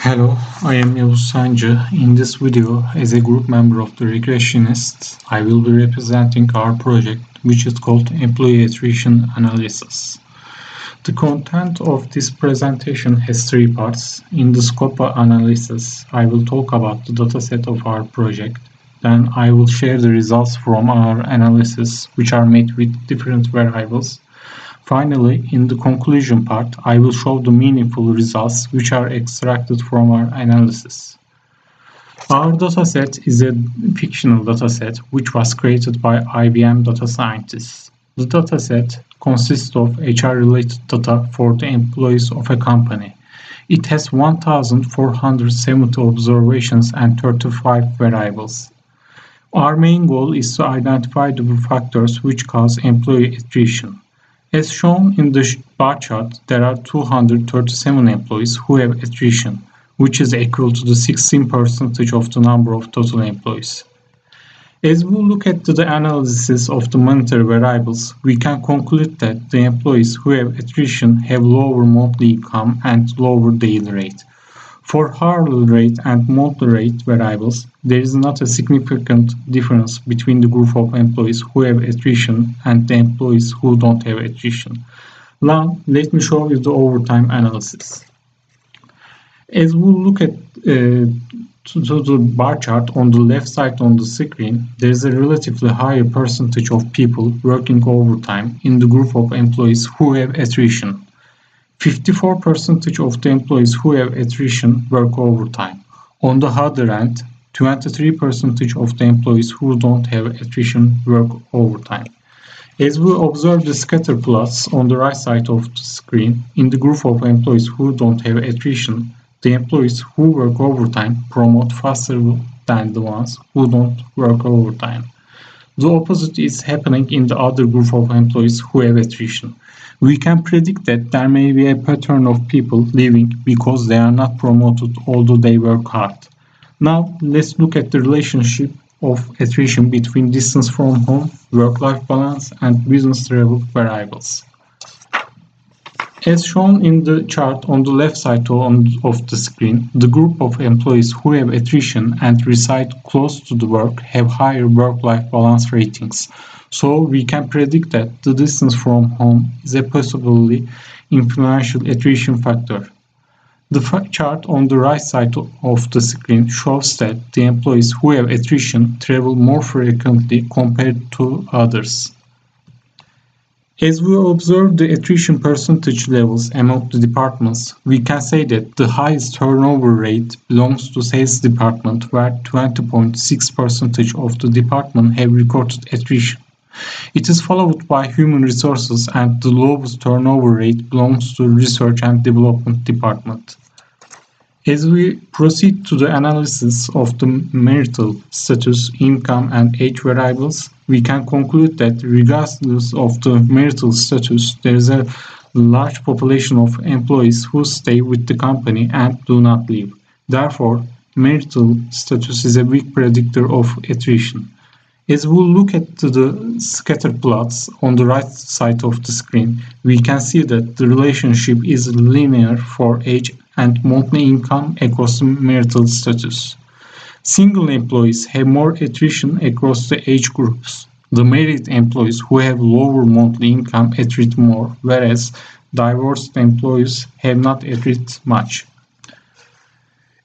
Hello, I am Yavuz Sancı. In this video, as a group member of the regressionists, I will be representing our project, which is called Employee Attrition Analysis. The content of this presentation has three parts. In the scope analysis, I will talk about the dataset of our project. Then I will share the results from our analysis, which are made with different variables. Finally, in the conclusion part, I will show the meaningful results which are extracted from our analysis. Our dataset is a fictional dataset which was created by IBM data scientists. The dataset consists of HR-related data for the employees of a company. It has 1,470 observations and 35 variables. Our main goal is to identify the factors which cause employee attrition. As shown in the bar chart, there are 237 employees who have attrition, which is equal to the 16% of the number of total employees. As we look at the analysis of the monetary variables, we can conclude that the employees who have attrition have lower monthly income and lower daily rate. For hourly rate and monthly rate variables, there is not a significant difference between the group of employees who have attrition and the employees who don't have attrition. Now, let me show you the overtime analysis. As we look at the bar chart on the left side on the screen, there is a relatively higher percentage of people working overtime in the group of employees who have attrition. 54% of the employees who have attrition work overtime. On the other hand, 23% of the employees who don't have attrition work overtime. As we observe the scatter plots on the right side of the screen, in the group of employees who don't have attrition, the employees who work overtime promote faster than the ones who don't work overtime. The opposite is happening in the other group of employees who have attrition. We can predict that there may be a pattern of people leaving because they are not promoted although they work hard. Now, let's look at the relationship of attrition between distance from home, work-life balance, and business travel variables. As shown in the chart on the left side of the screen, the group of employees who have attrition and reside close to the work have higher work-life balance ratings. So we can predict that the distance from home is a possibly influential attrition factor. The chart on the right side of the screen shows that the employees who have attrition travel more frequently compared to others. As we observe the attrition percentage levels among the departments, we can say that the highest turnover rate belongs to sales department, where 20.6% of the department have recorded attrition. It is followed by human resources, and the lowest turnover rate belongs to research and development department. As we proceed to the analysis of the marital status, income, and age variables, we can conclude that regardless of the marital status, there is a large population of employees who stay with the company and do not leave. Therefore, marital status is a weak predictor of attrition. As we look at the scatter plots on the right side of the screen, we can see that the relationship is linear for age and monthly income across the marital status. Single employees have more attrition across the age groups. The married employees who have lower monthly income attrit more, whereas divorced employees have not attrit much.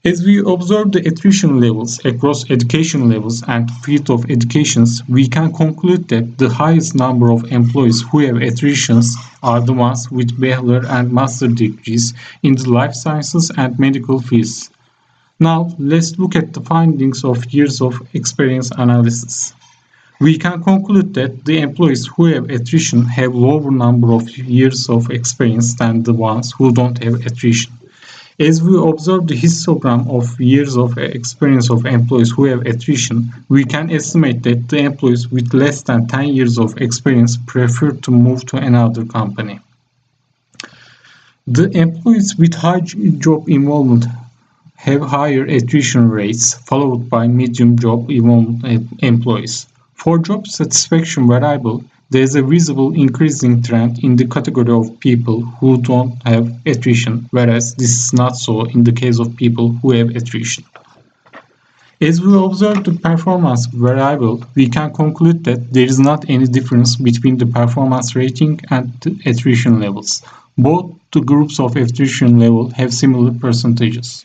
As we observe the attrition levels across education levels and field of educations, we can conclude that the highest number of employees who have attritions are the ones with bachelor and master degrees in the life sciences and medical fields. Now, let's look at the findings of years of experience analysis. We can conclude that the employees who have attrition have lower number of years of experience than the ones who don't have attrition. As we observe the histogram of years of experience of employees who have attrition, we can estimate that the employees with less than 10 years of experience prefer to move to another company. The employees with high job involvement have higher attrition rates, followed by medium job involvement employees. For job satisfaction variable, there is a visible increasing trend in the category of people who don't have attrition, whereas this is not so in the case of people who have attrition. As we observe the performance variable, we can conclude that there is not any difference between the performance rating and the attrition levels. Both the groups of attrition level have similar percentages.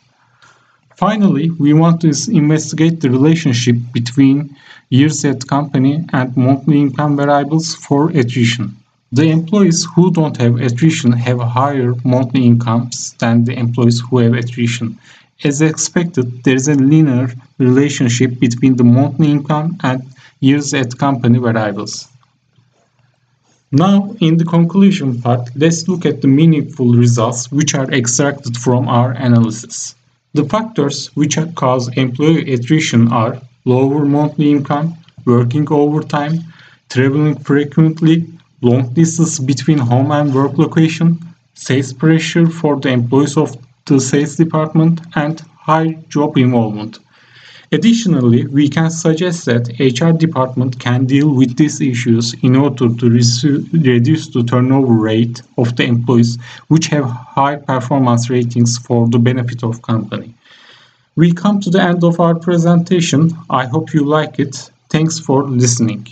Finally, we want to investigate the relationship between years at company and monthly income variables for attrition. The employees who don't have attrition have higher monthly incomes than the employees who have attrition. As expected, there is a linear relationship between the monthly income and years at company variables. Now, in the conclusion part, let's look at the meaningful results which are extracted from our analysis. The factors which cause employee attrition are lower monthly income, working overtime, traveling frequently, long distance between home and work location, sales pressure for the employees of the sales department, and high job involvement. Additionally, we can suggest that HR department can deal with these issues in order to reduce the turnover rate of the employees which have high performance ratings for the benefit of company. We come to the end of our presentation. I hope you like it. Thanks for listening.